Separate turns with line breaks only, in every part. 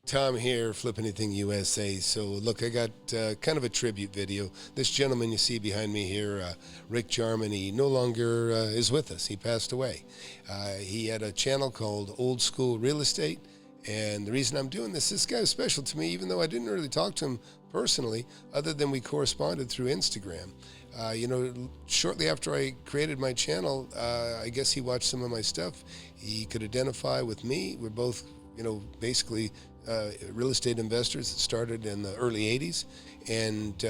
Tom here, FlipAnything USA. So look, I got kind of a tribute video. This gentleman you see behind me here, Rick Jarmin, he no longer is with us. He passed away. He had a channel called Old School Real Estate. And the reason I'm doing this guy was special to me, even though I didn't really talk to him personally, other than we corresponded through Instagram. Shortly after I created my channel, I guess he watched some of my stuff. He could identify with me. We're both, basically real estate investors that started in the early 80s. And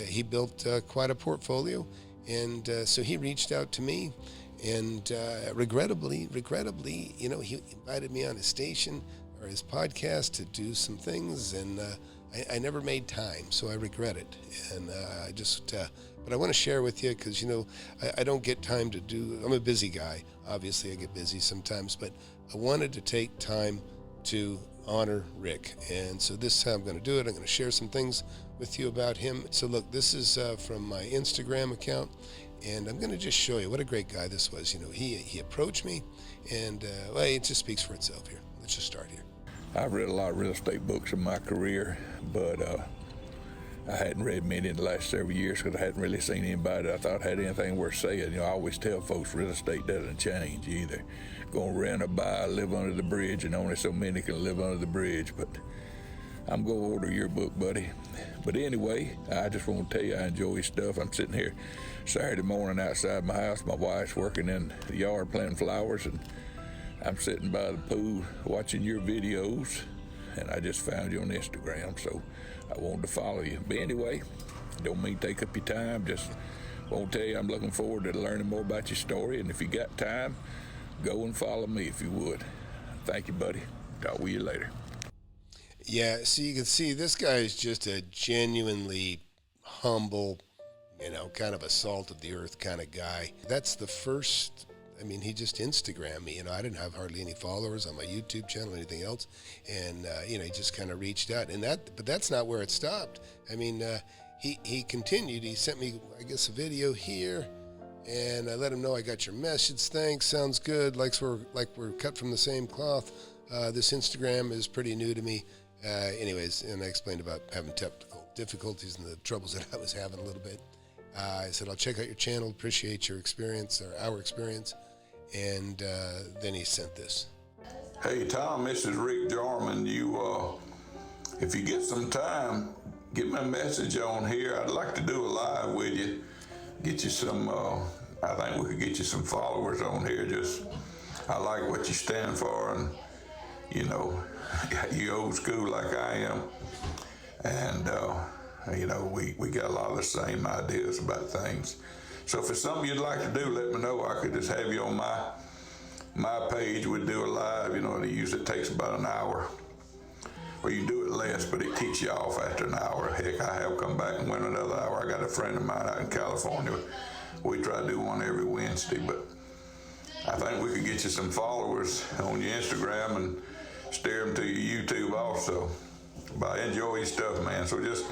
he built quite a portfolio. And so he reached out to me. And regrettably, he invited me on his station or his podcast to do some things, and I never made time, so I regret it. And but I want to share with you because, I don't get time to do, I'm a busy guy. Obviously, I get busy sometimes, but I wanted to take time to honor Rick. And so this is how I'm going to do it. I'm going to share some things with you about him. So look, this is from my Instagram account. And I'm going to just show you what a great guy this was. He approached me, and it just speaks for itself here. Let's just start here.
I've read a lot of real estate books in my career, but I hadn't read many in the last several years because I hadn't really seen anybody that I thought had anything worth saying. I always tell folks real estate doesn't change. You either going to rent or buy, live under the bridge, and only so many can live under the bridge. But I'm going to order your book, buddy. But anyway, I just want to tell you I enjoy his stuff. I'm sitting here Saturday morning outside my house. My wife's working in the yard planting flowers, and I'm sitting by the pool watching your videos, and I just found you on Instagram, so I wanted to follow you. But anyway, don't mean to take up your time. Just want to tell you I'm looking forward to learning more about your story, and if you got time, go and follow me if you would. Thank you, buddy. Talk with you later.
Yeah, so you can see this guy is just a genuinely humble, kind of a salt of the earth kind of guy. That's the first, he just Instagrammed me. I didn't have hardly any followers on my YouTube channel or anything else. And, he just kind of reached out. But that's not where it stopped. He continued. He sent me, I guess, a video here. And I let him know I got your message. Thanks. Sounds good. Like we're cut from the same cloth. This Instagram is pretty new to me. Anyways, and I explained about having technical difficulties and the troubles that I was having a little bit. I said, I'll check out your channel, appreciate your experience, or our experience. And then he sent this.
Hey, Tom, this is Rick Jarmin. If you get some time, get me a message on here. I'd like to do a live with you. Get you some, I think we could get you some followers on here. I like what you stand for, and, you old school like I am. And, we got a lot of the same ideas about things. So if it's something you'd like to do, let me know. I could just have you on my page. We'd do a live, it usually takes about an hour. Or you do it less, but it kicks you off after an hour. Heck, I have come back and went another hour. I got a friend of mine out in California. We try to do one every Wednesday, but I think we could get you some followers on your Instagram and steer them to your YouTube also. But I enjoy your stuff, man. So just,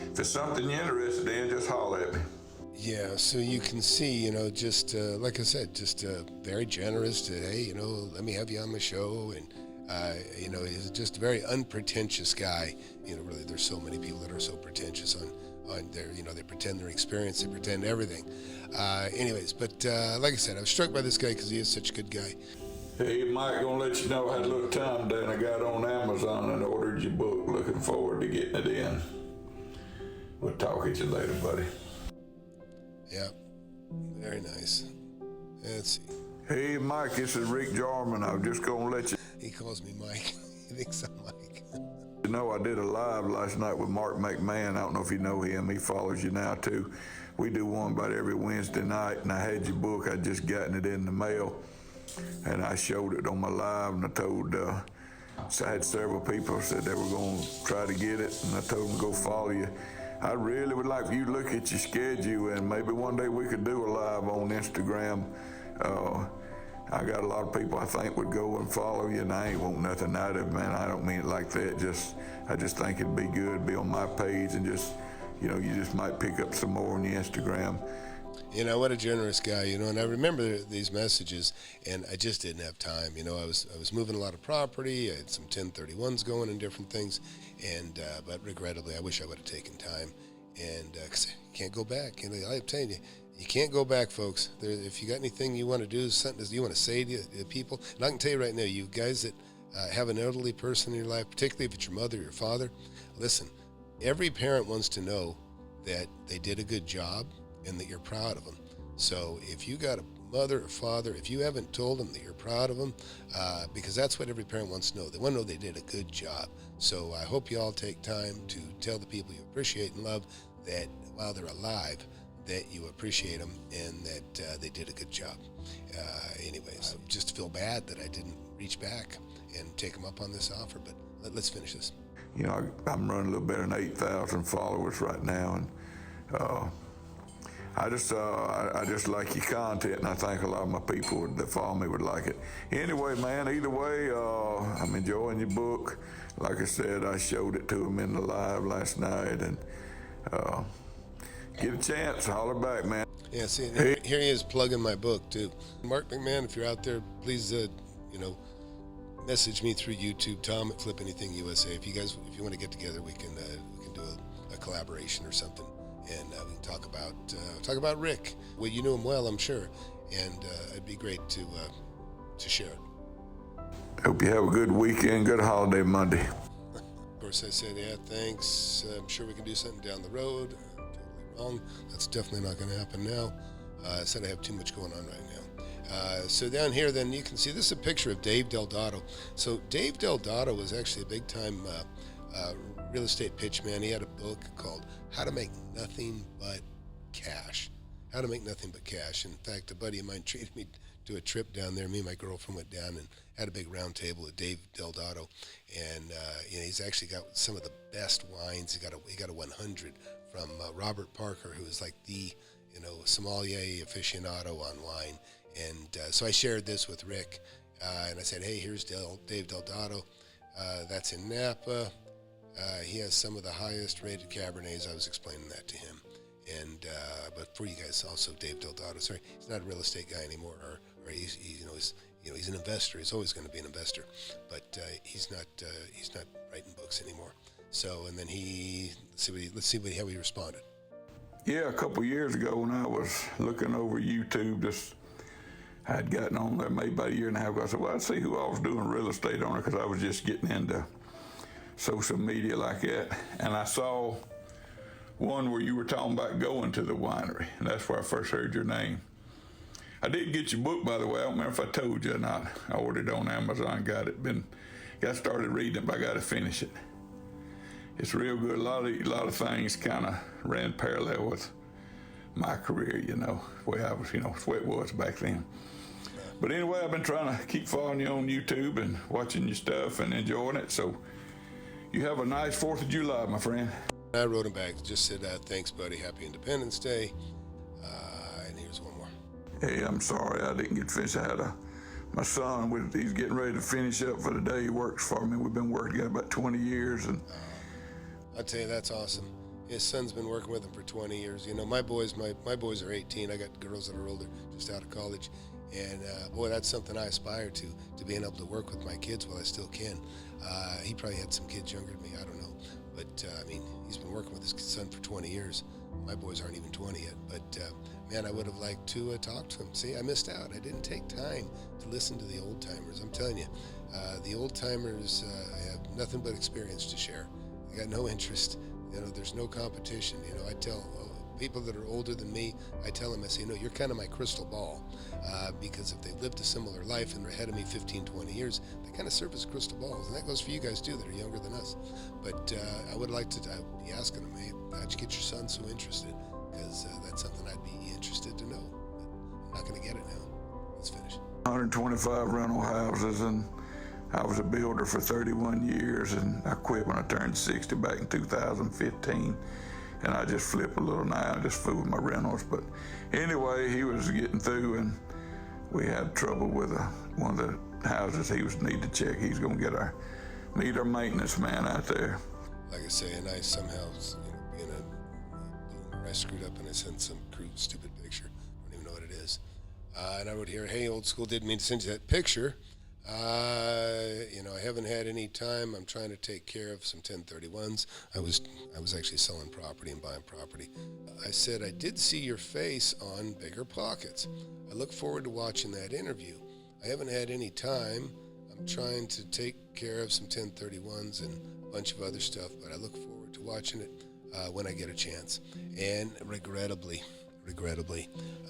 if it's something you're interested in, just holler at me.
Yeah, so you can see, like I said, just very generous to, hey, let me have you on my show. And, he's just a very unpretentious guy. Really, there's so many people that are so pretentious on their, they pretend their experience, they pretend everything. But like I said, I was struck by this guy because he is such a good guy.
Hey, Mike, gonna let you know I had a little time down. I got on Amazon and ordered your book. Looking forward to getting it in. We'll talk at you later, buddy.
Yeah, very nice. Let's see.
Hey, Mike, this is Rick Jarmin. I'm just gonna let you.
He calls me Mike. He thinks I'm Mike.
I did a live last night with Mark McMahon. I don't know if you know him. He follows you now, too. We do one about every Wednesday night, and I had your book. I'd just gotten it in the mail, and I showed it on my live, and I told, so I had several people said they were going to try to get it, and I told them to go follow you. I really would like for you to look at your schedule, and maybe one day we could do a live on Instagram. I got a lot of people I think would go and follow you, and I ain't want nothing out of it, man. I don't mean it like that. I just think it'd be good to be on my page, and you just might pick up some more on your Instagram.
What a generous guy, and I remember these messages, and I just didn't have time. I was moving a lot of property. I had some 1031s going and different things, and but regrettably, I wish I would have taken time, and because you can't go back. I'm telling you, you can't go back, folks. If you got anything you want to do, something you want to say to people, and I can tell you right now, you guys that have an elderly person in your life, particularly if it's your mother or your father, listen, every parent wants to know that they did a good job and that you're proud of them. So if you got a mother or father, if you haven't told them that you're proud of them, because that's what every parent wants to know. They want to know they did a good job. So I hope you all take time to tell the people you appreciate and love that while they're alive, that you appreciate them and that they did a good job. Anyways, just feel bad that I didn't reach back and take them up on this offer, but let's finish this.
I'm running a little better than 8,000 followers right now, and I just like your content, and I think a lot of my people that follow me would like it. Anyway, man, either way, I'm enjoying your book. Like I said, I showed it to them in the live last night, and get a chance, holler back, man.
Yeah, see, here he is plugging my book, too. Mark McMahon, if you're out there, please, message me through YouTube, Tom at FlipAnything USA. If you want to get together, we can do a collaboration or something. And we can talk about Rick. Well, you knew him well, I'm sure, and it'd be great to share it.
Hope you have a good weekend, good holiday Monday.
Of course, I said, yeah, thanks. I'm sure we can do something down the road. I'm totally wrong. That's definitely not going to happen now. I said I have too much going on right now. So down here, then you can see this is a picture of Dave Delgado. So Dave Delgado was actually a big-time real estate pitch man. He had a book called How to Make Nothing But Cash. How to Make Nothing But Cash. In fact, a buddy of mine treated me to a trip down there. Me and my girlfriend went down and had a big round table with Dave Delgado, and he's actually got some of the best wines. He got a 100 from Robert Parker, who is like the sommelier aficionado on wine. And so I shared this with Rick, and I said, hey, here's Dave Delgado. That's in Napa. He has some of the highest rated Cabernets. I was explaining that to him. And but for you guys also, Dave Delgado, sorry, he's not a real estate guy anymore, or he's an investor. He's always going to be an investor, but he's not writing books anymore. So, and then let's see how he responded.
Yeah, a couple of years ago when I was looking over YouTube, I had gotten on there maybe about a year and a half ago. I said, well, I'd see who I was doing real estate on it, because I was just getting into social media like that. And I saw one where you were talking about going to the winery, and that's where I first heard your name. I did get your book, by the way. I don't remember if I told you or not. I ordered it on Amazon, got started reading it, but I got to finish it. It's real good. A lot of things kind of ran parallel with my career, the way I was, the way it was back then. But anyway, I've been trying to keep following you on YouTube and watching your stuff and enjoying it. So you have a nice 4th of July, my friend.
I wrote him back, just said, thanks, buddy. Happy Independence Day. And here's one more.
Hey, I'm sorry I didn't get finished. I had my son, he's getting ready to finish up for the day. He works for me. We've been working together about 20 years. And
I'll tell you, that's awesome. His son's been working with him for 20 years. My boys are 18. I got girls that are older, just out of college. And boy, that's something I aspire to being able to work with my kids while I still can. He probably had some kids younger than me, I don't know. But he's been working with his son for 20 years. My boys aren't even 20 yet. But man, I would have liked to talk to him. See, I missed out. I didn't take time to listen to the old timers. I'm telling you, the old timers have nothing but experience to share. They got no interest. There's no competition. I tell people that are older than me, I tell them, I say, you're kind of my crystal ball, because if they've lived a similar life and are ahead of me 15, 20 years, they kind of serve as crystal balls. And that goes for you guys too that are younger than us. But I would like to be asking them, hey, how'd you get your son so interested? Because that's something I'd be interested to know. But I'm not going to get it now. Let's finish.
125 rental houses, and I was a builder for 31 years, and I quit when I turned 60 back in 2015. And I just flip a little now, just fool with my rentals. But anyway, he was getting through, and we had trouble with one of the houses he was need to check. He's going to meet our maintenance man out there.
Like I say, and I somehow, being I screwed up and I sent some crude, stupid picture. I don't even know what it is. And I wrote here, hey, old school, didn't mean to send you that picture. I haven't had any time. I'm trying to take care of some 1031s. I was actually selling property and buying property. I said, I did see your face on Bigger Pockets. I look forward to watching that interview. I haven't had any time. I'm trying to take care of some 1031s and a bunch of other stuff, but I look forward to watching it when I get a chance. And regrettably,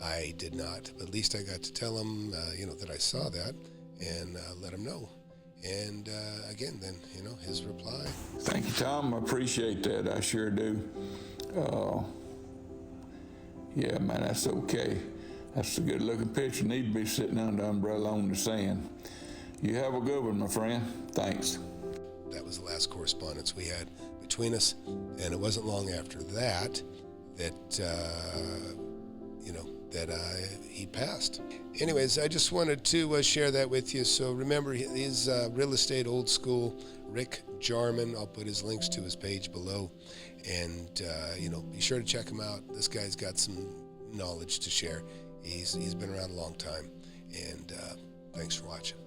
I did not. But at least I got to tell him, that I saw that and let him know. And again, then, his reply.
Thank you, Tom. I appreciate that. I sure do. Yeah, man, that's okay. That's a good-looking picture. Need to be sitting under the umbrella on the sand. You have a good one, my friend. Thanks.
That was the last correspondence we had between us, and it wasn't long after that he passed. Anyways, I just wanted to share that with you. So remember, he's real estate old school, Rick Jarmin. I'll put his links to his page below, and be sure to check him out. This guy's got some knowledge to share. He's been around a long time, and thanks for watching.